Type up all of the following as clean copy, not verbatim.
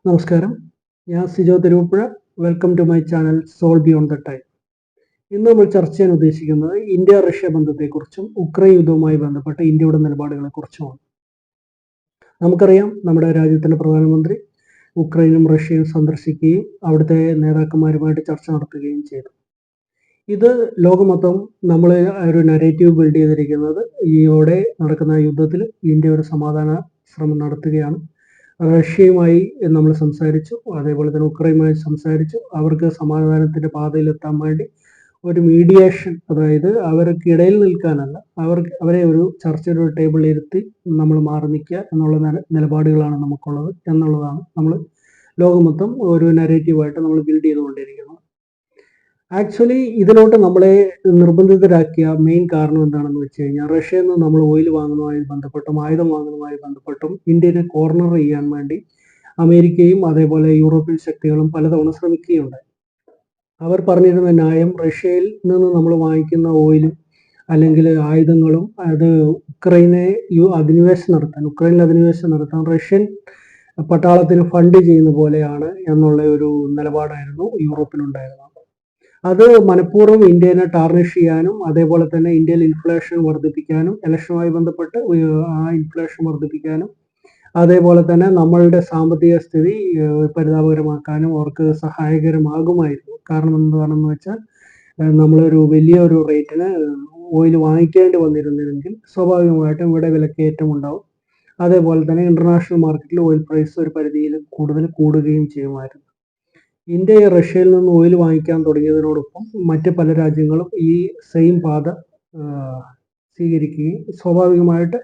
നമസ്കാരം. ഞാൻ Sijo Thiruvappuzha. Welcome to my channel Soul Beyond the Time. ഇന്ന് നമ്മൾ ചർച്ച ചെയ്യാൻ ഉദ്ദേശിക്കുന്നത് ഇന്ത്യ റഷ്യ ബന്ധത്തെക്കുറിച്ചും ഉക്രൈൻ യുദ്ധവുമായി ബന്ധപ്പെട്ട ഇന്ത്യയുടെ നിലപാടുകളെക്കുറിച്ചുമാണ്. നമുക്കറിയാം, നമ്മുടെ രാജ്യത്തിൻ്റെ പ്രധാനമന്ത്രി ഉക്രൈനും റഷ്യയും സന്ദർശിക്കുകയും അവിടുത്തെ നേതാക്കന്മാരുമായിട്ട് ചർച്ച നടത്തുകയും ചെയ്തു. ഇത് ലോകമൊത്തം നമ്മൾ ഒരു നരേറ്റീവ് ബിൽഡ് ചെയ്തിരിക്കുന്നത് ഈയോടെ നടക്കുന്ന യുദ്ധത്തിൽ ഇന്ത്യ ഒരു സമാധാന ശ്രമം നടത്തുകയാണ്. റഷ്യയുമായി നമ്മൾ സംസാരിച്ചു, അതേപോലെ തന്നെ ഉക്രൈനുമായി സംസാരിച്ചു. അവർക്ക് സമാധാനത്തിന്റെ പാതയിലെത്താൻ വേണ്ടി ഒരു മീഡിയേഷൻ, അതായത് അവർക്കിടയിൽ നിൽക്കാനല്ല, അവരെ ഒരു ചർച്ചയുടെ ടേബിളിൽ ഇരുത്തി നമ്മൾ മാറി നിൽക്കുക എന്നുള്ള നിലപാടുകളാണ് നമുക്കുള്ളത് എന്നുള്ളതാണ് നമ്മൾ ലോകമൊത്തം ഒരു നരേറ്റീവായിട്ട് നമ്മൾ ബിൽഡ് ചെയ്തുകൊണ്ടിരിക്കുന്നത്. ആക്ച്വലി ഇതിലോട്ട് നമ്മളെ നിർബന്ധിതരാക്കിയ മെയിൻ കാരണം എന്താണെന്ന് വെച്ച് കഴിഞ്ഞാൽ, റഷ്യയിൽ നിന്ന് നമ്മൾ ഓയിൽ വാങ്ങുന്നതുമായി ബന്ധപ്പെട്ടും ആയുധം വാങ്ങുന്നതുമായി ബന്ധപ്പെട്ടും ഇന്ത്യനെ കോർണർ ചെയ്യാൻ വേണ്ടി അമേരിക്കയും അതേപോലെ യൂറോപ്യൻ ശക്തികളും പലതവണ ശ്രമിക്കുകയുണ്ടായി. അവർ പറഞ്ഞിരുന്ന ന്യായം, റഷ്യയിൽ നിന്ന് നമ്മൾ വാങ്ങിക്കുന്ന ഓയിലും അല്ലെങ്കിൽ ആയുധങ്ങളും അത് ഉക്രൈനിൽ അധിനിവേശം നടത്താൻ റഷ്യൻ പട്ടാളത്തിന് ഫണ്ട് ചെയ്യുന്ന പോലെയാണ് എന്നുള്ള ഒരു നിലപാടായിരുന്നു യൂറോപ്പിനുണ്ടായിരുന്നത്. അത് മനഃപൂർവ്വം ഇന്ത്യനെ ടാർണിഷ് ചെയ്യാനും അതേപോലെ തന്നെ ഇന്ത്യയിൽ ഇൻഫ്ലേഷൻ വർദ്ധിപ്പിക്കാനും, ഇലക്ഷനുമായി ബന്ധപ്പെട്ട് ആ ഇൻഫ്ലേഷൻ വർദ്ധിപ്പിക്കാനും അതേപോലെ തന്നെ നമ്മളുടെ സാമ്പത്തിക സ്ഥിതി പരിതാപകരമാക്കാനും അവർക്ക് സഹായകരമാകുമായിരുന്നു. കാരണം എന്താണെന്ന് വെച്ചാൽ, നമ്മളൊരു വലിയൊരു റേറ്റിന് ഓയിൽ വാങ്ങിക്കേണ്ടി വന്നിരുന്നെങ്കിൽ സ്വാഭാവികമായിട്ടും ഇവിടെ വിലക്കയറ്റം ഉണ്ടാവും. അതേപോലെ തന്നെ ഇന്റർനാഷണൽ മാർക്കറ്റിൽ ഓയിൽ പ്രൈസ് ഒരു പരിധിയിൽ കൂടുതൽ കൂടുകയും ചെയ്യുമായിരുന്നു. ഇന്ത്യ റഷ്യയിൽ നിന്ന് ഓയിൽ വാങ്ങിക്കാൻ തുടങ്ങിയതിനോടൊപ്പം മറ്റ് പല രാജ്യങ്ങളും ഈ സെയിം പാത സ്വീകരിക്കുകയും സ്വാഭാവികമായിട്ട്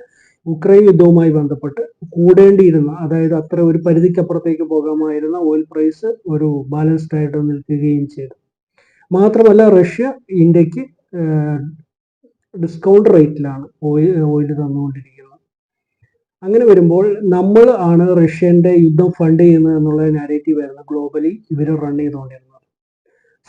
ഉക്രൈൻ യുദ്ധവുമായി ബന്ധപ്പെട്ട് കൂടേണ്ടിയിരുന്ന, അതായത് അത്ര ഒരു പരിധിക്കപ്പുറത്തേക്ക് പോകാമായിരുന്ന ഓയിൽ പ്രൈസ് ഒരു ബാലൻസ്ഡ് ആയിട്ട് നിൽക്കുകയും ചെയ്തു. മാത്രമല്ല, റഷ്യ ഇന്ത്യക്ക് ഡിസ്കൗണ്ട് റേറ്റിലാണ് ഓയിൽ തന്നുകൊണ്ടിരിക്കുന്നത്. അങ്ങനെ വരുമ്പോൾ നമ്മൾ ആണ് റഷ്യന്റെ യുദ്ധം ഫണ്ട് ചെയ്യുന്നത് എന്നുള്ള നരേറ്റീവ് ആയിരുന്നു ഗ്ലോബലി ഇവർ റൺ ചെയ്തുകൊണ്ടിരുന്നത്.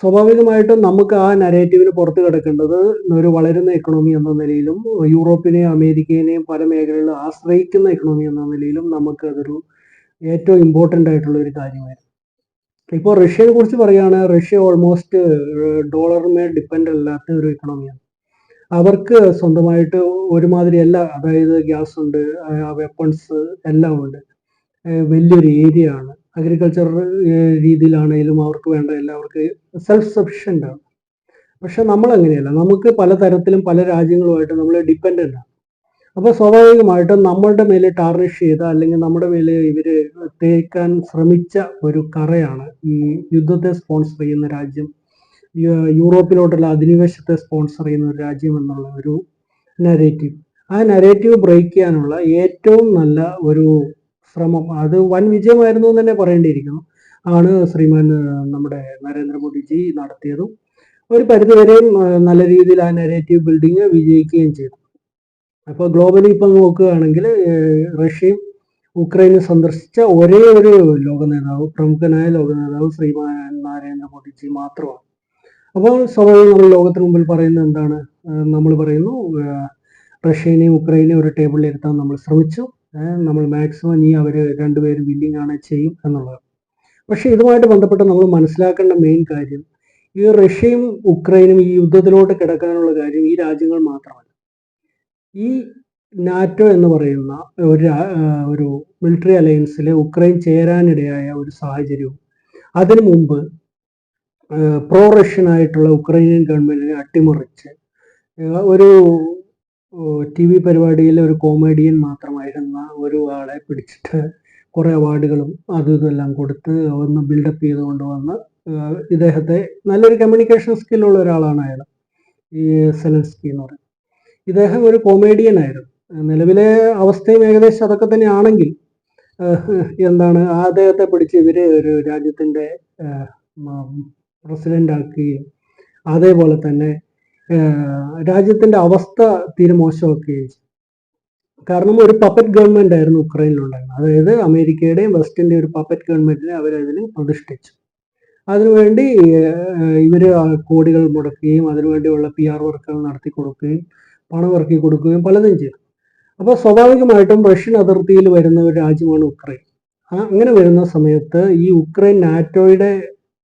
സ്വാഭാവികമായിട്ടും നമുക്ക് ആ നരേറ്റീവിന് പുറത്ത് കിടക്കേണ്ടത് ഒരു വളരുന്ന എക്കണോമി എന്ന നിലയിലും യൂറോപ്പിനെയും അമേരിക്കനെയും പല മേഖലകളിൽ ആശ്രയിക്കുന്ന എക്കണോമി എന്ന നിലയിലും നമുക്ക് അതൊരു ഏറ്റവും ഇമ്പോർട്ടൻ്റ് ആയിട്ടുള്ള ഒരു കാര്യമായിരുന്നു. ഇപ്പോൾ റഷ്യയെ കുറിച്ച് പറയുകയാണെങ്കിൽ, റഷ്യ ഓൾമോസ്റ്റ് ഡോളറിനെ ഡിപ്പെൻഡ് അല്ലാത്ത ഒരു എക്കണോമിയാണ്. അവർക്ക് സ്വന്തമായിട്ട് ഒരുമാതിരി എല്ലാ, അതായത് ഗ്യാസ് ഉണ്ട്, വെപ്പൺസ് എല്ലാം ഉണ്ട്, വലിയൊരു ഏരിയ ആണ്. അഗ്രികൾച്ചർ രീതിയിലാണെങ്കിലും അവർക്ക് വേണ്ട എല്ലാം അവർക്ക് സെൽഫ് സഫിഷ്യൻ്റ് ആണ്. പക്ഷെ നമ്മൾ അങ്ങനെയല്ല, നമുക്ക് പലതരത്തിലും പല രാജ്യങ്ങളുമായിട്ട് നമ്മൾ ഡിപ്പെൻഡൻ്റ് ആണ്. അപ്പോൾ സ്വാഭാവികമായിട്ടും നമ്മളുടെ മേലെ ടാർണിഷ് ചെയ്ത, അല്ലെങ്കിൽ നമ്മുടെ മേലെ ഇവര് തേക്കാൻ ശ്രമിച്ച ഒരു കറയാണ് ഈ യുദ്ധത്തെ സ്പോൺസർ ചെയ്യുന്ന രാജ്യം, യൂറോപ്പിലോട്ടുള്ള അധിനിവേശത്തെ സ്പോൺസർ ചെയ്യുന്ന ഒരു രാജ്യം എന്നുള്ള ഒരു നരേറ്റീവ്. ആ നരേറ്റീവ് ബ്രേക്ക് ചെയ്യാനുള്ള ഏറ്റവും നല്ല ഒരു ശ്രമം, അത് വൻ വിജയമായിരുന്നു എന്ന് തന്നെ പറയേണ്ടിയിരിക്കുന്നു, ആണ് ശ്രീമാൻ നമ്മുടെ നരേന്ദ്രമോദിജി നടത്തിയതും. ഒരു പരിധിവരെയും നല്ല രീതിയിൽ ആ നരേറ്റീവ് ബിൽഡിങ് വിജയിക്കുകയും ചെയ്തു. അപ്പോൾ ഗ്ലോബലി ഇപ്പം നോക്കുകയാണെങ്കിൽ, റഷ്യയും ഉക്രൈനും സന്ദർശിച്ച ഒരേ ഒരു പ്രമുഖനായ ലോക നേതാവ് ശ്രീമാൻ നരേന്ദ്രമോദിജി മാത്രമാണ്. അപ്പോൾ സ്വാഭാവികം നമ്മൾ ലോകത്തിന് മുമ്പിൽ പറയുന്നത് എന്താണ്? നമ്മൾ പറയുന്നു, റഷ്യനെയും ഉക്രൈനെയും ഒരു ടേബിളിൽ ഇരുത്താൻ നമ്മൾ ശ്രമിച്ചു, നമ്മൾ മാക്സിമം ഇനി അവർ രണ്ടുപേരും വില്ലിങ് ആണ് ചെയ്യും എന്നുള്ളത്. പക്ഷെ ഇതുമായിട്ട് ബന്ധപ്പെട്ട് നമ്മൾ മനസ്സിലാക്കേണ്ട മെയിൻ കാര്യം, ഈ റഷ്യയും ഉക്രൈനും ഈ യുദ്ധത്തിലോട്ട് കിടക്കാനുള്ള കാര്യം ഈ രാജ്യങ്ങൾ മാത്രമല്ല. ഈ നാറ്റോ എന്ന് പറയുന്ന ഒരു മിലിറ്ററി അലയൻസിൽ ഉക്രൈൻ ചേരാനിടയായ ഒരു സാഹചര്യവും, അതിനു മുമ്പ് പ്രോ റഷ്യൻ ആയിട്ടുള്ള ഉക്രൈനിയൻ ഗവൺമെന്റിനെ അട്ടിമറിച്ച് ഒരു TV പരിപാടിയിൽ ഒരു കോമഡിയൻ മാത്രമായിരുന്ന ഒരു ആളെ പിടിച്ചിട്ട് കുറേ അവാർഡുകളും അതും ഇതെല്ലാം കൊടുത്ത് ഒന്ന് ബിൽഡപ്പ് ചെയ്ത് കൊണ്ടുവന്ന് ഇദ്ദേഹത്തെ, നല്ലൊരു കമ്മ്യൂണിക്കേഷൻ സ്കില്ലുള്ള ഒരാളാണ് അയാൾ, ഈ സെലൻസ്കി എന്ന് പറയുന്നത്. ഇദ്ദേഹം ഒരു കോമേഡിയൻ ആയിരുന്നു. നിലവിലെ അവസ്ഥയും ഏകദേശം അതൊക്കെ തന്നെ ആണെങ്കിൽ, എന്താണ്, അദ്ദേഹത്തെ പിടിച്ച് ഇവര് ഒരു രാജ്യത്തിന്റെ പ്രസിഡന്റ് ആക്കുകയും അതേപോലെ തന്നെ രാജ്യത്തിന്റെ അവസ്ഥ തീരെ മോശമാക്കുകയും ചെയ്തു. കാരണം ഒരു പപ്പറ്റ് ഗവൺമെന്റ് ആയിരുന്നു ഉക്രൈനിലുണ്ടായിരുന്നത്. അതായത് അമേരിക്കയുടെയും വെസ്റ്റിന്റെ ഒരു പപ്പറ്റ് ഗവൺമെന്റിനെ അവരതിൽ പ്രതിഷ്ഠിച്ചു. അതിനുവേണ്ടി ഇവർ കോടികൾ മുടക്കുകയും അതിനുവേണ്ടിയുള്ള PR വർക്കുകൾ നടത്തി കൊടുക്കുകയും പണം ഇറക്കി കൊടുക്കുകയും പലതും ചെയ്തു. അപ്പോൾ സ്വാഭാവികമായിട്ടും റഷ്യൻ അതിർത്തിയിൽ വരുന്ന ഒരു രാജ്യമാണ് ഉക്രൈൻ. അങ്ങനെ വരുന്ന സമയത്ത് ഈ യുക്രൈൻ നാറ്റോയുടെ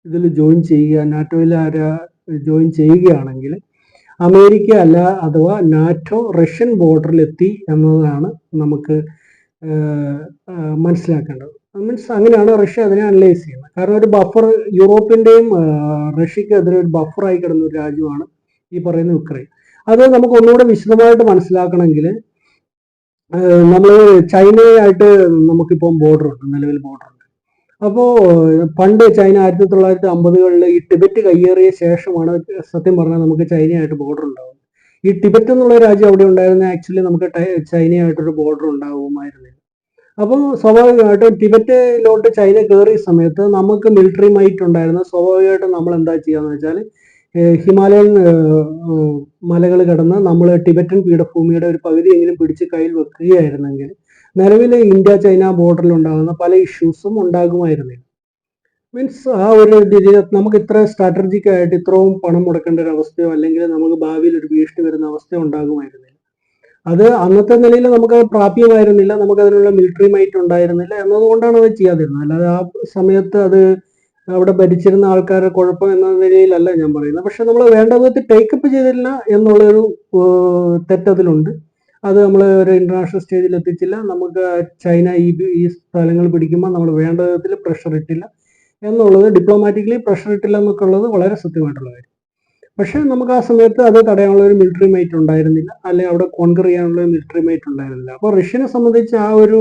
ഇതിൽ ജോയിൻ ചെയ്യുക, നാറ്റോയിൽ ജോയിൻ ചെയ്യുകയാണെങ്കിൽ അമേരിക്ക അല്ല അഥവാ നാറ്റോ റഷ്യൻ ബോർഡറിൽ എത്തി എന്നതാണ് നമുക്ക് മനസ്സിലാക്കേണ്ടത്. മീൻസ് അങ്ങനെയാണ് റഷ്യ അതിനെ അനലൈസ് ചെയ്യുന്നത്. കാരണം ഒരു ബഫർ, യൂറോപ്പിന്റെയും റഷ്യക്കെതിരെ ഒരു ബഫറായി കിടന്ന ഒരു രാജ്യമാണ് ഈ പറയുന്ന യുക്രൈൻ. അത് നമുക്ക് ഒന്നുകൂടെ വിശദമായിട്ട് മനസ്സിലാക്കണമെങ്കിൽ നമ്മൾ ചൈനയായിട്ട് നമുക്കിപ്പം ബോർഡർ ഉണ്ട്, നിലവിൽ ബോർഡർ ഉണ്ട്. അപ്പോൾ പണ്ട് ചൈന 1950കളിൽ ഈ ടിബറ്റ് കയ്യേറിയ ശേഷമാണ് സത്യം പറഞ്ഞാൽ നമുക്ക് ചൈനയായിട്ട് ബോർഡർ ഉണ്ടാവുന്നത്. ഈ ടിബറ്റ് എന്നുള്ള രാജ്യം അവിടെ ഉണ്ടായിരുന്ന ആക്ച്വലി നമുക്ക് ചൈനയായിട്ടൊരു ബോർഡർ ഉണ്ടാവുമായിരുന്നില്ല. അപ്പോൾ സ്വാഭാവികമായിട്ടും ടിബറ്റിലോട്ട് ചൈന കയറിയ സമയത്ത് നമുക്ക് മിലിറ്ററി മൈറ്റ് ഉണ്ടായിരുന്ന, സ്വാഭാവികമായിട്ടും നമ്മൾ എന്താ ചെയ്യാന്ന് വെച്ചാൽ ഹിമാലയൻ മലകൾ കടന്ന് നമ്മൾ ടിബറ്റൻ പീഠഭൂമിയുടെ ഒരു പകുതിയെങ്കിലും പിടിച്ച് കയ്യിൽ വെക്കുകയായിരുന്നെങ്കിൽ നിലവിലെ ഇന്ത്യ ചൈന ബോർഡറിൽ ഉണ്ടാകുന്ന പല ഇഷ്യൂസും ഉണ്ടാകുമായിരുന്നില്ല. മീൻസ് ആ ഒരു നമുക്ക് ഇത്ര സ്ട്രാറ്റജിക് ആയിട്ട് ഇത്രയും പണം മുടക്കേണ്ട ഒരു അവസ്ഥയോ അല്ലെങ്കിൽ നമുക്ക് ഭാവിയിൽ ഒരു ഭീഷണി വരുന്ന അവസ്ഥയോ ഉണ്ടാകുമായിരുന്നില്ല. അത് അന്നത്തെ നിലയിൽ നമുക്ക് പ്രാപ്യമായിരുന്നില്ല, നമുക്ക് അതിനുള്ള മിലിറ്ററി മൈറ്റ് ഉണ്ടായിരുന്നില്ല എന്നതുകൊണ്ടാണ് അത് ചെയ്യാതിരുന്നത്. അല്ലാതെ ആ സമയത്ത് അത് അവിടെ ഭരിച്ചിരുന്ന ആൾക്കാരുടെ കുഴപ്പം എന്ന നിലയിലല്ല ഞാൻ പറയുന്നത്. പക്ഷെ നമ്മൾ വേണ്ട വിധത്തിൽ ടേക്കപ്പ് ചെയ്തില്ല എന്നുള്ളൊരു തെറ്റതിലുണ്ട്. അത് നമ്മൾ ഒരു ഇന്റർനാഷണൽ സ്റ്റേജിൽ എത്തിച്ചില്ല. നമുക്ക് ചൈന ഈ സ്ഥലങ്ങൾ പിടിക്കുമ്പോൾ നമ്മൾ വേണ്ട വിധത്തിൽ പ്രഷർ ഇട്ടില്ല എന്നുള്ളത്, ഡിപ്ലോമാറ്റിക്കലി പ്രഷർ ഇട്ടില്ല എന്നൊക്കെ ഉള്ളത് വളരെ സത്യമായിട്ടുള്ള കാര്യം. പക്ഷെ നമുക്ക് ആ സമയത്ത് അത് തടയാനുള്ള ഒരു മിലിറ്ററി മൈറ്റ് ഉണ്ടായിരുന്നില്ല, അല്ലെങ്കിൽ അവിടെ കോൺകർ ചെയ്യാനുള്ള ഒരു മിലിറ്ററി മൈറ്റ് ഉണ്ടായിരുന്നില്ല. അപ്പോൾ റഷ്യനെ സംബന്ധിച്ച് ആ ഒരു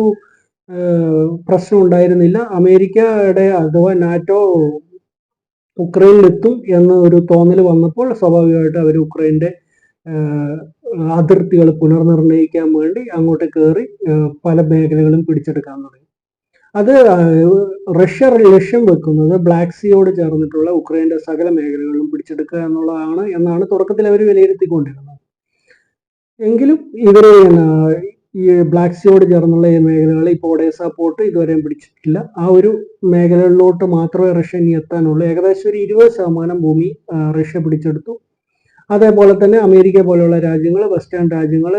പ്രശ്നം ഉണ്ടായിരുന്നില്ല. അമേരിക്കയുടെ അഥവാ നാറ്റോ ഉക്രൈനിലെത്തും എന്ന ഒരു തോന്നൽ വന്നപ്പോൾ സ്വാഭാവികമായിട്ട് അവർ ഉക്രൈൻ്റെ അതിർത്തികൾ പുനർനിർണയിക്കാൻ വേണ്ടി അങ്ങോട്ട് കയറി പല മേഖലകളും പിടിച്ചെടുക്കാൻ തുടങ്ങി. അത് റഷ്യ ലക്ഷ്യം വെക്കുന്നത് ബ്ലാക്ക് സീയോട് ചേർന്നിട്ടുള്ള ഉക്രൈൻ്റെ സകല മേഖലകളിലും പിടിച്ചെടുക്കുക എന്നുള്ളതാണ് എന്നാണ് തുടക്കത്തിൽ അവർ വിലയിരുത്തിക്കൊണ്ടിരുന്നത്. എങ്കിലും ഇവർ ഈ ബ്ലാക്ക് സീയോട് ചേർന്നുള്ള ഈ മേഖലകൾ ഇപ്പോൾ ഒഡേസ പോർട്ട് ഇതുവരെയും പിടിച്ചിട്ടില്ല. ആ ഒരു മേഖലകളിലോട്ട് മാത്രമേ റഷ്യ ഇനി എത്താനുള്ളൂ. ഏകദേശം ഒരു 20% ഭൂമി റഷ്യ പിടിച്ചെടുത്തു. അതേപോലെ തന്നെ അമേരിക്ക പോലെയുള്ള രാജ്യങ്ങൾ, വെസ്റ്റേൺ രാജ്യങ്ങൾ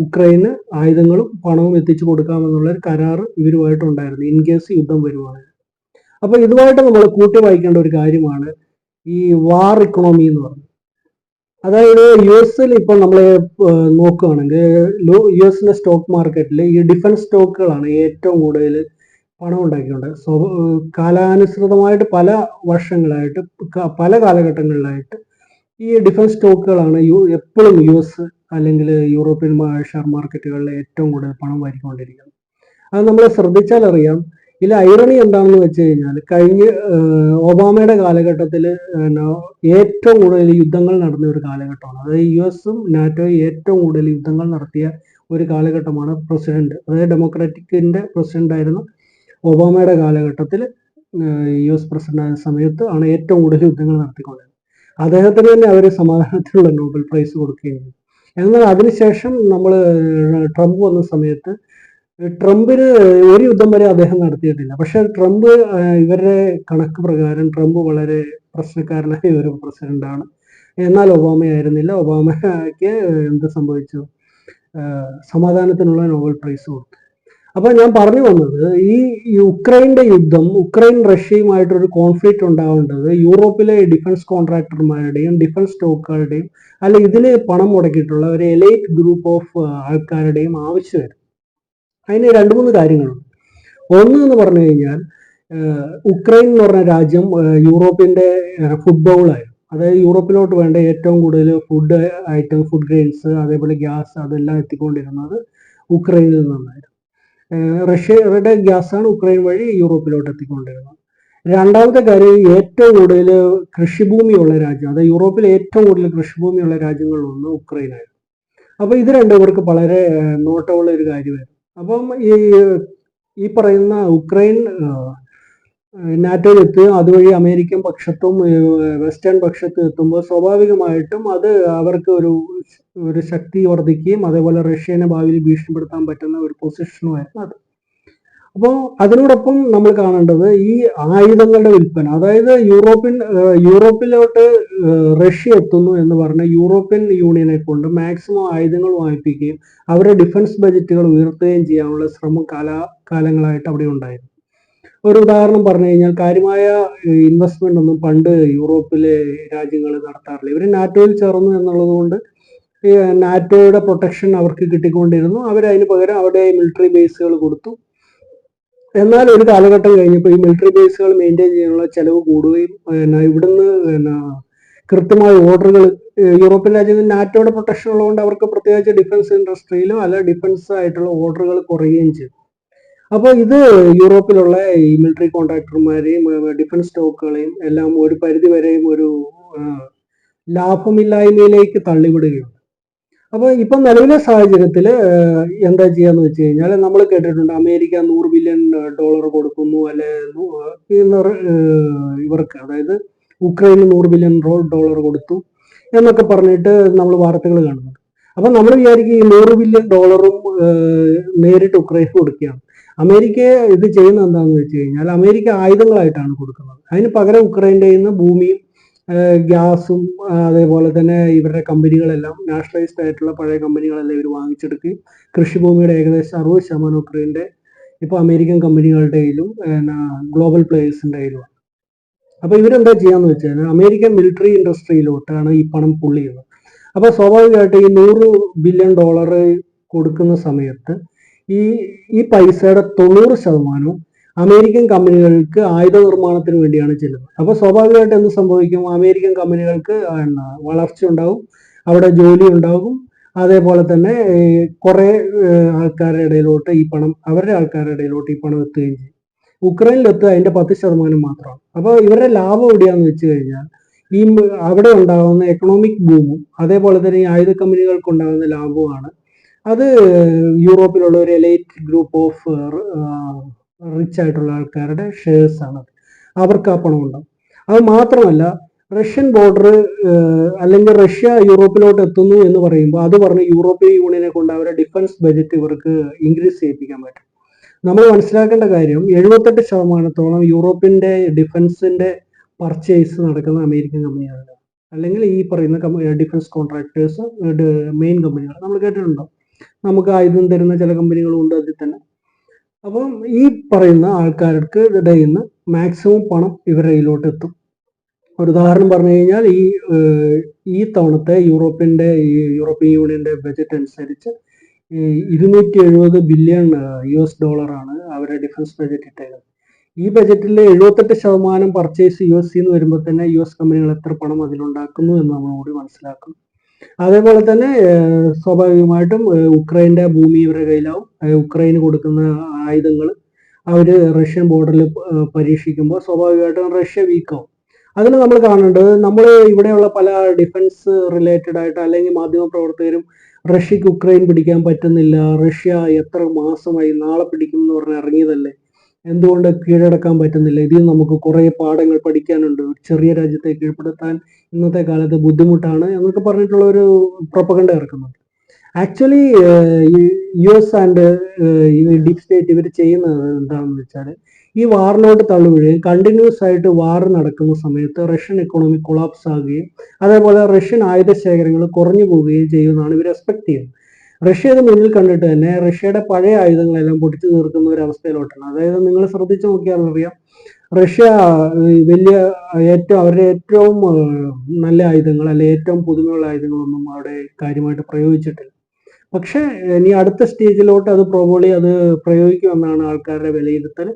ഉക്രൈന് ആയുധങ്ങളും പണവും എത്തിച്ചു കൊടുക്കാമെന്നുള്ള ഒരു കരാർ ഇവരുമായിട്ടുണ്ടായിരുന്നു ഇൻ കേസ് യുദ്ധം വരുവാണെങ്കിൽ. അപ്പൊ ഇതുമായിട്ട് നമ്മൾ കൂട്ടി വായിക്കേണ്ട ഒരു കാര്യമാണ് ഈ വാർ ഇക്കണോമി എന്ന് പറയുന്നത്. അതായത് US ഇപ്പോൾ നമ്മൾ നോക്കുകയാണെങ്കിൽ US സ്റ്റോക്ക് മാർക്കറ്റിൽ ഈ ഡിഫൻസ് സ്റ്റോക്കുകളാണ് ഏറ്റവും കൂടുതൽ പണം ഉണ്ടാക്കിയിട്ടുണ്ട്. കാലാനുസൃതമായിട്ട് പല വർഷങ്ങളായിട്ട് പല കാലഘട്ടങ്ങളിലായിട്ട് ഈ ഡിഫൻസ് സ്റ്റോക്കുകളാണ് എപ്പോഴും US അല്ലെങ്കിൽ യൂറോപ്യൻ ഷെയർ മാർക്കറ്റുകളിൽ ഏറ്റവും കൂടുതൽ പണം വാരിക്കൊണ്ടിരിക്കുന്നത്. അത് നമ്മൾ ശ്രദ്ധിച്ചാൽ അറിയാം. ഇതിൽ ഐറണി എന്താണെന്ന് വെച്ച് കഴിഞ്ഞാൽ കഴിഞ്ഞ ഒബാമയുടെ കാലഘട്ടത്തിൽ ഏറ്റവും കൂടുതൽ യുദ്ധങ്ങൾ നടന്ന ഒരു കാലഘട്ടമാണ്. അതായത് US-ഉം നാറ്റോയും ഏറ്റവും കൂടുതൽ യുദ്ധങ്ങൾ നടത്തിയ ഒരു കാലഘട്ടമാണ് പ്രസിഡന്റ്, അതായത് ഡെമോക്രാറ്റിക്കിന്റെ പ്രസിഡന്റ് ആയിരുന്ന ഒബാമയുടെ കാലഘട്ടത്തിൽ US പ്രസിഡന്റ് ആയ സമയത്ത് ആണ് ഏറ്റവും കൂടുതൽ യുദ്ധങ്ങൾ നടത്തിക്കൊണ്ടിരുന്നത്. അദ്ദേഹത്തിന് തന്നെ അവർ സമാധാനത്തിനുള്ള നോബൽ പ്രൈസ് കൊടുക്കുകയും ചെയ്തു. എന്നാൽ അതിനുശേഷം നമ്മൾ ട്രംപ് വന്ന സമയത്ത് ട്രംപിന് ഒരു യുദ്ധം വരെ അദ്ദേഹം നടത്തിയിട്ടില്ല. പക്ഷെ ട്രംപ് ഇവരുടെ കണക്ക് പ്രകാരം ട്രംപ് വളരെ പ്രശ്നക്കാരനായ ഒരു പ്രസിഡന്റാണ്. എന്നാൽ ഒബാമയായിരുന്നില്ല. ഒബാമയ്ക്ക് എന്ത് സംഭവിച്ചു? സമാധാനത്തിനുള്ള നോബൽ പ്രൈസ് കൊടുത്തു. അപ്പൊ ഞാൻ പറഞ്ഞു വന്നത് ഈ യുക്രൈന്റെ യുദ്ധം, ഉക്രൈൻ റഷ്യയുമായിട്ടൊരു കോൺഫ്ലിക്റ്റ് ഉണ്ടാവേണ്ടത് യൂറോപ്പിലെ ഡിഫൻസ് കോൺട്രാക്ടർമാരുടെയും ഡിഫൻസ് സ്റ്റോക്കുകളുടെയും അല്ല ഇതിൽ പണം മുടക്കിയിട്ടുള്ള ഒരു എലൈറ്റ് ഗ്രൂപ്പ് ഓഫ് ആൾക്കാരുടെയും ആവശ്യമായിരുന്നു. അതിന് 2-3 കാര്യങ്ങളുണ്ട്. ഒന്ന് എന്ന് പറഞ്ഞു കഴിഞ്ഞാൽ ഉക്രൈൻ എന്ന് പറഞ്ഞ രാജ്യം യൂറോപ്പിന്റെ ഫുഡ് ബൗളായിരുന്നു. അതായത് യൂറോപ്പിലോട്ട് വേണ്ട ഏറ്റവും കൂടുതൽ ഫുഡ് ഐറ്റം, ഫുഡ് ഗ്രെയിൻസ്, അതേപോലെ ഗ്യാസ് അതെല്ലാം എത്തിക്കൊണ്ടിരുന്നത് ഉക്രൈനിൽ നിന്നായിരുന്നു. റഷ്യയുടെ ഗ്യാസാണ് ഉക്രൈൻ വഴി യൂറോപ്പിലോട്ട് എത്തിക്കൊണ്ടിരുന്നത്. രണ്ടാമത്തെ കാര്യം, ഏറ്റവും കൂടുതൽ കൃഷിഭൂമിയുള്ള രാജ്യം, അതായത് യൂറോപ്പിലെ ഏറ്റവും കൂടുതൽ കൃഷിഭൂമിയുള്ള രാജ്യങ്ങളിലൊന്ന് ഉക്രൈനായിരുന്നു. അപ്പൊ ഇത് രണ്ടും ഇവർക്ക് വളരെ നോട്ടമുള്ള ഒരു കാര്യമായിരുന്നു. അപ്പം ഈ പറയുന്ന ഉക്രൈൻ നാറ്റോയിൽ എത്തുകയും അതുവഴി അമേരിക്കൻ പക്ഷത്തും വെസ്റ്റേൺ പക്ഷത്തും എത്തുമ്പോൾ സ്വാഭാവികമായിട്ടും അത് അവർക്ക് ഒരു ശക്തി വർദ്ധിക്കുകയും അതേപോലെ റഷ്യനെ ഭാവിയിൽ ഭീഷണിപ്പെടുത്താൻ പറ്റുന്ന ഒരു പൊസിഷനുമായിരുന്നു അത്. അപ്പോൾ അതിനോടൊപ്പം നമ്മൾ കാണേണ്ടത് ഈ ആയുധങ്ങളുടെ വിൽപ്പന, അതായത് യൂറോപ്പിലോട്ട് റഷ്യ എത്തുന്നു എന്ന് പറഞ്ഞ് യൂറോപ്യൻ യൂണിയനെ കൊണ്ട് മാക്സിമം ആയുധങ്ങൾ വാങ്ങിപ്പിക്കുകയും അവരുടെ ഡിഫൻസ് ബജറ്റുകൾ ഉയർത്തുകയും ചെയ്യാനുള്ള ശ്രമം കാലങ്ങളായിട്ട് അവിടെ ഉണ്ടായിരുന്നു. ഒരു ഉദാഹരണം പറഞ്ഞു കഴിഞ്ഞാൽ, കാര്യമായ ഇൻവെസ്റ്റ്മെന്റ് ഒന്നും പണ്ട് യൂറോപ്പിലെ രാജ്യങ്ങൾ നടത്താറില്ല. ഇവർ നാറ്റോയിൽ ചേർന്നു എന്നുള്ളത് കൊണ്ട് ഈ നാറ്റോയുടെ പ്രൊട്ടക്ഷൻ അവർക്ക് കിട്ടിക്കൊണ്ടിരുന്നു. അതിന് പകരം അവിടെ മിലിറ്ററി ബേസുകൾ കൊടുത്തു. എന്നാൽ ഒരു കാലഘട്ടം കഴിഞ്ഞപ്പോൾ ഈ മിലിറ്ററി ബേസുകൾ മെയിൻറ്റെയിൻ ചെയ്യാനുള്ള ചെലവ് കൂടുകയും ഇവിടുന്ന് കൃത്യമായ ഓർഡറുകൾ യൂറോപ്യൻ രാജ്യങ്ങൾ നാറ്റോയുടെ പ്രൊട്ടക്ഷൻ ഉള്ളതുകൊണ്ട് അവർക്ക് പ്രത്യേകിച്ച് ഡിഫൻസ് ഇൻഡസ്ട്രിയിലും അല്ല ഡിഫൻസ് ആയിട്ടുള്ള ഓർഡറുകൾ കുറയുകയും ചെയ്തു. അപ്പോൾ ഇത് യൂറോപ്പിലുള്ള ഈ മിലിറ്ററി കോൺട്രാക്ടർമാരെയും ഡിഫൻസ് സ്റ്റോക്കുകളെയും എല്ലാം ഒരു പരിധി വരെയും ഒരു ലാഭമില്ലായ്മയിലേക്ക് തള്ളിവിടുകയുണ്ട്. അപ്പോൾ ഇപ്പം നിലവിലെ സാഹചര്യത്തിൽ എന്താ ചെയ്യാന്ന് വെച്ച് കഴിഞ്ഞാൽ, നമ്മൾ കേട്ടിട്ടുണ്ട് അമേരിക്ക $100 ബില്യൺ കൊടുക്കുന്നു, അല്ലെ ഇവർക്ക്, അതായത് ഉക്രൈന് $100 ബില്യൺ കൊടുത്തു എന്നൊക്കെ പറഞ്ഞിട്ട് നമ്മൾ വാർത്തകൾ കാണുന്നുണ്ട്. അപ്പം നമ്മൾ വിചാരിക്കും ഈ $100 ബില്യൺ നേരിട്ട് ഉക്രൈന് കൊടുക്കുകയാണ്. അമേരിക്ക ഇത് ചെയ്യുന്നത് എന്താണെന്ന് വെച്ച് കഴിഞ്ഞാൽ, അമേരിക്ക ആയുധങ്ങളായിട്ടാണ് കൊടുക്കുന്നത്. അതിന് പകരം ഉക്രൈൻ്റെ നിന്ന് ഭൂമിയും ഗ്യാസും അതേപോലെ തന്നെ ഇവരുടെ കമ്പനികളെല്ലാം നാഷണലൈസ്ഡ് ആയിട്ടുള്ള പഴയ കമ്പനികളെല്ലാം ഇവർ വാങ്ങിച്ചെടുക്കുകയും കൃഷിഭൂമിയുടെ ഏകദേശം 60% ഉക്രൈൻ്റെ ഇപ്പോൾ അമേരിക്കൻ കമ്പനികളുടെ കയ്യിലും ഗ്ലോബൽ പ്ലേയേഴ്സിൻ്റെ കയ്യിലുമാണ്. അപ്പോൾ ഇവരെന്താ ചെയ്യാന്ന് വെച്ച് കഴിഞ്ഞാൽ, അമേരിക്കൻ മിലിറ്ററി ഇൻഡസ്ട്രിയിലോട്ടാണ് ഈ പണം പുള്ളി ചെയ്യുന്നത്. അപ്പോൾ സ്വാഭാവികമായിട്ട് ഈ $100 ബില്യൺ കൊടുക്കുന്ന സമയത്ത് ഈ പൈസയുടെ 90% അമേരിക്കൻ കമ്പനികൾക്ക് ആയുധ നിർമ്മാണത്തിന് വേണ്ടിയാണ് ചെല്ലുന്നത്. അപ്പോൾ സ്വാഭാവികമായിട്ട് എന്ത് സംഭവിക്കും? അമേരിക്കൻ കമ്പനികൾക്ക് വളർച്ച ഉണ്ടാവും, അവിടെ ജോലി ഉണ്ടാകും. അതേപോലെ തന്നെ കുറെ ആൾക്കാരുടെ ഇടയിലോട്ട് ഈ പണം, അവരുടെ ആൾക്കാരുടെ ഇടയിലോട്ട് ഈ പണം എത്തുകയും ചെയ്യും. ഉക്രൈനിലെത്തുക അതിന്റെ 10% മാത്രമാണ്. അപ്പോൾ ഇവരുടെ ലാഭം എവിടെയാന്ന് വെച്ച് കഴിഞ്ഞാൽ, ഈ അവിടെ ഉണ്ടാകുന്ന എക്കണോമിക് ബൂമും അതേപോലെ തന്നെ ഈ ആയുധ കമ്പനികൾക്ക് ഉണ്ടാകുന്ന ലാഭവുമാണ്. അത് യൂറോപ്പിലുള്ള ഒരു എലൈറ്റ് ഗ്രൂപ്പ് ഓഫ് റിച്ച് ആയിട്ടുള്ള ആൾക്കാരുടെ ഷെയർസ് ആണ്. അവർക്ക് ആ പണം ഉണ്ടാവും. അത് മാത്രമല്ല, റഷ്യൻ ബോർഡർ അല്ലെങ്കിൽ റഷ്യ യൂറോപ്പിലോട്ട് എത്തുന്നു എന്ന് പറയുമ്പോൾ അത് പറഞ്ഞ് യൂറോപ്യൻ യൂണിയനെ കൊണ്ട് അവരുടെ ഡിഫൻസ് ബജറ്റ് ഇവർക്ക് ഇൻക്രീസ് ചെയ്യിപ്പിക്കാൻ പറ്റും. നമ്മൾ മനസ്സിലാക്കേണ്ട കാര്യം, 78% യൂറോപ്പിന്റെ ഡിഫൻസിന്റെ പർച്ചേസ് നടക്കുന്ന അമേരിക്കൻ കമ്പനികളാണ്, അല്ലെങ്കിൽ ഈ പറയുന്ന ഡിഫൻസ് കോൺട്രാക്ടേഴ്സ് മെയിൻ കമ്പനികൾ നമ്മൾ കേട്ടിട്ടുണ്ടോ. നമുക്ക് ആയുധം തരുന്ന ചില കമ്പനികളും ഉണ്ട് അതിൽ തന്നെ. അപ്പം ഈ പറയുന്ന ആൾക്കാർക്ക് ഇടയിൽ നിന്ന് മാക്സിമം പണം ഇവരുടെ കയ്യിലോട്ട് എത്തും. ഒരു ഉദാഹരണം പറഞ്ഞു കഴിഞ്ഞാൽ, ഈ തവണത്തെ യൂറോപ്യൻ യൂണിയന്റെ ബജറ്റ് അനുസരിച്ച് $270 ബില്യൺ ആണ് അവരുടെ ഡിഫൻസ് ബജറ്റ് ഇട്ടേക്കുന്നത്. ഈ ബജറ്റിലെ 78% പർച്ചേസ് നിന്ന് വരുമ്പോൾ തന്നെ കമ്പനികൾ എത്ര പണം അതിലുണ്ടാക്കുന്നു എന്ന് നമ്മൾ കൂടി മനസ്സിലാക്കും. അതേപോലെ തന്നെ സ്വാഭാവികമായിട്ടും ഉക്രൈൻ്റെ ഭൂമി ഇവരുടെ കയ്യിലാവും. ഉക്രൈന് കൊടുക്കുന്ന ആയുധങ്ങൾ അവർ റഷ്യൻ ബോർഡറിൽ പരീക്ഷിക്കുമ്പോൾ സ്വാഭാവികമായിട്ടും റഷ്യ വീക്കാവും. അതിന് നമ്മൾ കാണേണ്ടത്, നമ്മൾ ഇവിടെയുള്ള പല ഡിഫൻസ് റിലേറ്റഡ് ആയിട്ട് അല്ലെങ്കിൽ മാധ്യമ പ്രവർത്തകരും റഷ്യക്ക് ഉക്രൈൻ പിടിക്കാൻ പറ്റുന്നില്ല, റഷ്യ എത്ര മാസമായി, നാളെ പിടിക്കും എന്ന് പറഞ്ഞ് ഇറങ്ങിയതല്ലേ, എന്തുകൊണ്ട് കീഴടക്കാൻ പറ്റുന്നില്ല, ഇതിൽ നമുക്ക് കുറേ പാഠങ്ങൾ പഠിക്കാനുണ്ട്, ചെറിയ രാജ്യത്തെ കീഴ്പ്പെടുത്താൻ ഇന്നത്തെ കാലത്ത് ബുദ്ധിമുട്ടാണ് എന്നൊക്കെ പറഞ്ഞിട്ടുള്ള ഒരു പ്രൊപ്പഗണ്ട ഇറക്കുന്നുണ്ട്. Actually US and deep state ഇവർ ചെയ്യുന്നത് എന്താണെന്ന് വെച്ചാൽ, ഈ വാറിലോട്ട് തള്ളുകയും കണ്ടിന്യൂസ് ആയിട്ട് വാർ നടക്കുന്ന സമയത്ത് റഷ്യൻ എക്കോണമി കൊളാപ്സ് ആകുകയും അതേപോലെ റഷ്യൻ ആയുധ ശേഖരങ്ങൾ കുറഞ്ഞു പോവുകയും ചെയ്യുമെന്നാണ് ഇവർ എക്സ്പെക്ട് ചെയ്യുന്നത്. റഷ്യ ഇത് മുന്നിൽ കണ്ടിട്ട് തന്നെ റഷ്യയുടെ പഴയ ആയുധങ്ങളെല്ലാം പൊട്ടിച്ചു തീർക്കുന്ന ഒരു അവസ്ഥയിലോട്ടാണ്. അതായത് നിങ്ങൾ ശ്രദ്ധിച്ചു നോക്കിയാൽ അറിയാം, റഷ്യ അവരുടെ ഏറ്റവും നല്ല ആയുധങ്ങൾ അല്ലെ ഏറ്റവും പുതുമയുള്ള ആയുധങ്ങളൊന്നും അവിടെ കാര്യമായിട്ട് പ്രയോഗിച്ചിട്ടില്ല. പക്ഷെ ഇനി അടുത്ത സ്റ്റേജിലോട്ട് അത് അത് പ്രയോഗിക്കുമെന്നാണ് ആൾക്കാരുടെ വിലയിരുത്തൽ.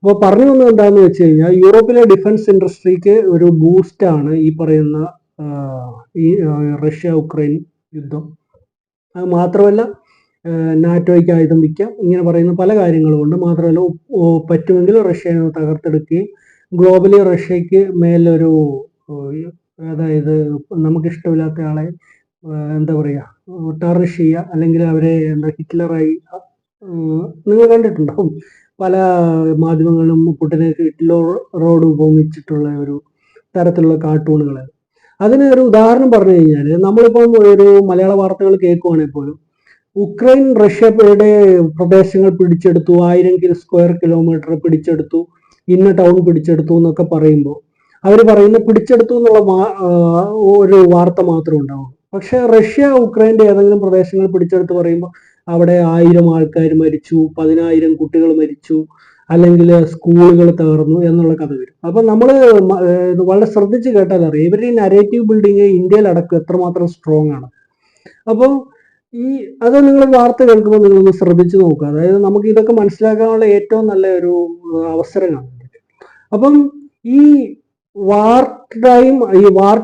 അപ്പോൾ പറഞ്ഞു വന്നത് എന്താണെന്ന് വെച്ച് കഴിഞ്ഞാൽ, യൂറോപ്പിലെ ഡിഫൻസ് ഇൻഡസ്ട്രിക്ക് ഒരു ബൂസ്റ്റാണ് ഈ പറയുന്ന ഈ റഷ്യ ഉക്രൈൻ യുദ്ധം. അത് മാത്രമല്ല, നാറ്റോയ്ക്ക് ആയുധം വിൽക്കാം, ഇങ്ങനെ പറയുന്ന പല കാര്യങ്ങളും ഉണ്ട്. മാത്രമല്ല, പറ്റുമെങ്കിൽ റഷ്യനെ തകർത്തെടുക്കുകയും ഗ്ലോബലി റഷ്യക്ക് മേലൊരു, അതായത് നമുക്കിഷ്ടമില്ലാത്ത ആളെ എന്താ പറയുക, ടാർണിഷ് ചെയ്യുക, അല്ലെങ്കിൽ അവരെ ഹിറ്റ്ലറായി, നിങ്ങൾ കണ്ടിട്ടുണ്ടാവും പല മാധ്യമങ്ങളിലും പുടിനെ ഹിറ്റ്ലറോട് ഉപമിച്ചിട്ടുള്ള ഒരു തരത്തിലുള്ള കാർട്ടൂണുകൾ. അതിന് ഒരു ഉദാഹരണം പറഞ്ഞു കഴിഞ്ഞാൽ, നമ്മളിപ്പം ഒരു മലയാള വാർത്തകൾ കേൾക്കുവാണെങ്കിൽ പോലും ഉക്രൈൻ റഷ്യയുടെ പ്രദേശങ്ങൾ പിടിച്ചെടുത്തു, 1000 സ്ക്വയർ കിലോമീറ്റർ പിടിച്ചെടുത്തു, ഇന്ന ടൗൺ പിടിച്ചെടുത്തു എന്നൊക്കെ പറയുമ്പോൾ അവർ പറയുന്ന പിടിച്ചെടുത്തു എന്നുള്ള ഒരു വാർത്ത മാത്രമേ ഉണ്ടാവുള്ളൂ. പക്ഷെ റഷ്യ ഉക്രൈൻ്റെ ഏതെങ്കിലും പ്രദേശങ്ങൾ പിടിച്ചെടുത്ത് പറയുമ്പോൾ അവിടെ 1000 ആൾക്കാർ മരിച്ചു, 10,000 കുട്ടികൾ മരിച്ചു, അല്ലെങ്കിൽ സ്കൂളുകൾ തകർന്നു എന്നുള്ള കഥ വരും. അപ്പൊ നമ്മൾ വളരെ ശ്രദ്ധിച്ച് കേട്ടാൽ അറിയാം ഇവരുടെ ഈ നരേറ്റീവ് ബിൽഡിങ് ഇന്ത്യയിലടക്കം എത്രമാത്രം സ്ട്രോങ് ആണ്. അപ്പോൾ അത് നിങ്ങൾ വാർത്ത കേൾക്കുമ്പോൾ നിങ്ങളൊന്ന് ശ്രദ്ധിച്ചു നോക്കുക. അതായത് നമുക്ക് ഇതൊക്കെ മനസ്സിലാക്കാനുള്ള ഏറ്റവും നല്ല ഒരു അവസരമാണ്. അപ്പം ഈ വാർ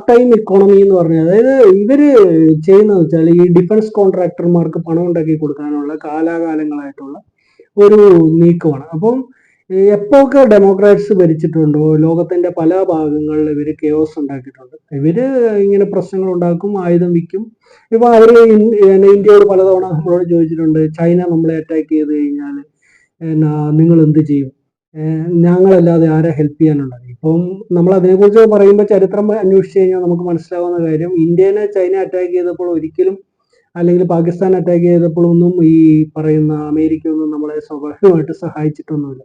ടൈം ഇക്കോണമി എന്ന് പറഞ്ഞാൽ, അതായത് ഇവര് ചെയ്യുന്നത് വെച്ചാൽ ഈ ഡിഫൻസ് കോൺട്രാക്ടർമാർക്ക് പണം ഉണ്ടാക്കി കൊടുക്കാനുള്ള കാലാകാലങ്ങളായിട്ടുള്ള ഒരു നീക്കമാണ്. അപ്പം എപ്പോഴൊക്കെ ഡെമോക്രാറ്റ്സ് ഭരിച്ചിട്ടുണ്ടോ ലോകത്തിന്റെ പല ഭാഗങ്ങളിൽ ഇവര് കെയോസ് ഉണ്ടാക്കിയിട്ടുണ്ട്. ഇവര് ഇങ്ങനെ പ്രശ്നങ്ങൾ ഉണ്ടാക്കും, ആയുധം വിൽക്കും. ഇപ്പൊ അവര് ഇന്ത്യയോട് പലതവണ നമ്മളോട് ചോദിച്ചിട്ടുണ്ട്, ചൈന നമ്മളെ അറ്റാക്ക് ചെയ്ത് കഴിഞ്ഞാൽ നിങ്ങൾ എന്ത് ചെയ്യും, ഞങ്ങളല്ലാതെ ആരെ ഹെൽപ്പ് ചെയ്യാനുണ്ടാകും. ഇപ്പം നമ്മൾ അതിനെക്കുറിച്ച് പറയുമ്പോൾ ചരിത്രം അന്വേഷിച്ച് കഴിഞ്ഞാൽ നമുക്ക് മനസ്സിലാവുന്ന കാര്യം, ഇന്ത്യനെ ചൈന അറ്റാക്ക് ചെയ്തപ്പോൾ ഒരിക്കലും, അല്ലെങ്കിൽ പാകിസ്ഥാൻ അറ്റാക്ക് ചെയ്തപ്പോഴൊന്നും ഈ പറയുന്ന അമേരിക്ക ഒന്നും നമ്മളെ സ്വാഭാവികമായിട്ട് സഹായിച്ചിട്ടൊന്നുമില്ല.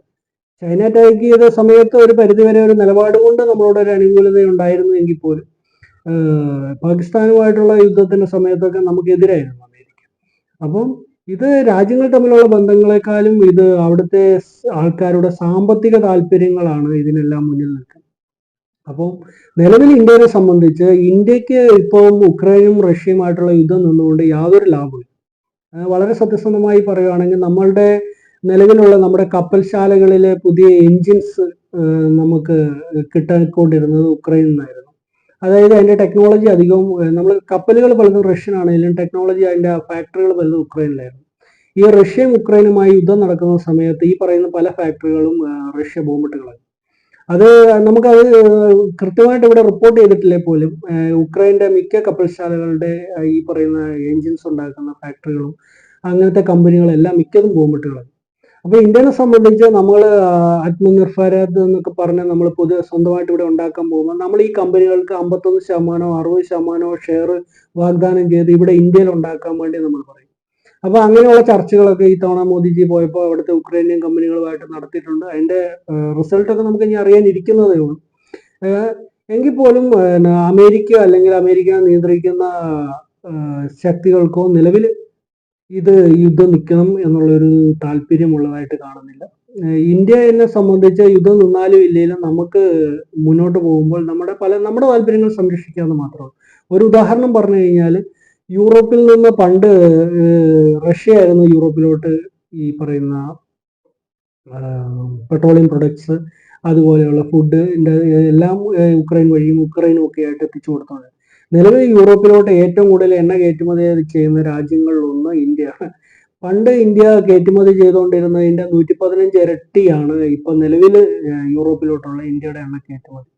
ചൈന അറ്റാക്ക് ചെയ്ത സമയത്ത് ഒരു പരിധിവരെ ഒരു നിലപാട് കൊണ്ട് നമ്മളോട് ഒരു അനുകൂലത ഉണ്ടായിരുന്നു എങ്കിൽ പോലും പാകിസ്ഥാനുമായിട്ടുള്ള യുദ്ധത്തിന്റെ സമയത്തൊക്കെ നമുക്കെതിരായിരുന്നു അമേരിക്ക. അപ്പം ഇത് രാജ്യങ്ങൾ തമ്മിലുള്ള ബന്ധങ്ങളെക്കാളും ഇത് അവിടുത്തെ ആൾക്കാരുടെ സാമ്പത്തിക താല്പര്യങ്ങളാണ് ഇതിനെല്ലാം മുന്നിൽ നിൽക്കുന്നത്. അപ്പം നിലവിൽ ഇന്ത്യയെ സംബന്ധിച്ച് ഇന്ത്യക്ക് ഇപ്പം ഉക്രൈനും റഷ്യയുമായിട്ടുള്ള യുദ്ധം നിന്നുകൊണ്ട് യാതൊരു ലാഭമില്ല. വളരെ സത്യസന്ധമായി പറയുകയാണെങ്കിൽ നമ്മളുടെ നിലവിലുള്ള നമ്മുടെ കപ്പൽശാലകളിലെ പുതിയ എൻജിൻസ് നമുക്ക് കിട്ടാക്കൊണ്ടിരുന്നത് ഉക്രൈനിൽ നിന്നായിരുന്നു. അതായത് അതിന്റെ ടെക്നോളജി അധികവും, നമ്മൾ കപ്പലുകൾ പലതും റഷ്യൻ ആണെങ്കിലും ടെക്നോളജി അതിന്റെ ഫാക്ടറികൾ പലതും ഉക്രൈനിലായിരുന്നു. ഈ റഷ്യയും ഉക്രൈനുമായി യുദ്ധം നടക്കുന്ന സമയത്ത് ഈ പറയുന്ന പല ഫാക്ടറികളും റഷ്യ ബോംബിട്ട് കളഞ്ഞു. അത് നമുക്കത് കൃത്യമായിട്ട് ഇവിടെ റിപ്പോർട്ട് ചെയ്തിട്ടില്ലേ പോലും ഉക്രൈന്റെ മിക്ക കപ്പൽശാലകളുടെ ഈ പറയുന്ന എൻജിൻസ് ഉണ്ടാക്കുന്ന ഫാക്ടറികളും അങ്ങനത്തെ കമ്പനികളെല്ലാം മിക്കതും ബോംബിട്ട് കളഞ്ഞു. അപ്പൊ ഇന്ത്യനെ സംബന്ധിച്ച് നമ്മൾ ആത്മനിർഭരത് എന്നൊക്കെ പറഞ്ഞ് നമ്മൾ സ്വന്തമായിട്ട് ഇവിടെ ഉണ്ടാക്കാൻ പോകുമ്പോൾ നമ്മൾ ഈ കമ്പനികൾക്ക് 51% 60% ഷെയർ വാഗ്ദാനം ചെയ്ത് ഇവിടെ ഇന്ത്യയിൽ ഉണ്ടാക്കാൻ വേണ്ടി നമ്മൾ പറയും. അപ്പൊ അങ്ങനെയുള്ള ചർച്ചകളൊക്കെ ഈ തവണ മോദിജി പോയപ്പോൾ അവിടുത്തെ ഉക്രൈനിയൻ കമ്പനികളുമായിട്ട് നടത്തിയിട്ടുണ്ട്. അതിന്റെ റിസൾട്ടൊക്കെ നമുക്ക് ഇനി അറിയാനിരിക്കുന്നതേ ഉള്ളൂ. എങ്കിൽ പോലും അമേരിക്ക അല്ലെങ്കിൽ അമേരിക്ക നിയന്ത്രിക്കുന്ന ശക്തികൾക്കോ നിലവിൽ ഇത് യുദ്ധം നിൽക്കണം എന്നുള്ളൊരു താല്പര്യമുള്ളതായിട്ട് കാണുന്നില്ല. ഇന്ത്യയെ സംബന്ധിച്ച് യുദ്ധം നിന്നാലും ഇല്ലെങ്കിലും നമുക്ക് മുന്നോട്ട് പോകുമ്പോൾ നമ്മുടെ താല്പര്യങ്ങൾ സംരക്ഷിക്കാമെന്ന് മാത്രമാണ്. ഒരു ഉദാഹരണം പറഞ്ഞു കഴിഞ്ഞാൽ, യൂറോപ്പിൽ നിന്ന് പണ്ട് റഷ്യ ആയിരുന്നു യൂറോപ്പിലോട്ട് ഈ പറയുന്ന പെട്രോളിയം പ്രൊഡക്ട്സ് അതുപോലെയുള്ള ഫുഡ് എല്ലാം ഉക്രൈൻ വഴിയും ഉക്രൈനും ഒക്കെ ആയിട്ട് എത്തിച്ചു കൊടുത്തത്. നിലവിൽ യൂറോപ്പിലോട്ട് ഏറ്റവും കൂടുതൽ എണ്ണ കയറ്റുമതി ചെയ്യുന്ന രാജ്യങ്ങളിലൊന്ന് ഇന്ത്യയാണ്. പണ്ട് ഇന്ത്യ കയറ്റുമതി ചെയ്തുകൊണ്ടിരുന്നതിന്റെ 115 ഇരട്ടിയാണ് ഇപ്പൊ നിലവിൽ യൂറോപ്പിലോട്ടുള്ള ഇന്ത്യയുടെ എണ്ണ കയറ്റുമതി.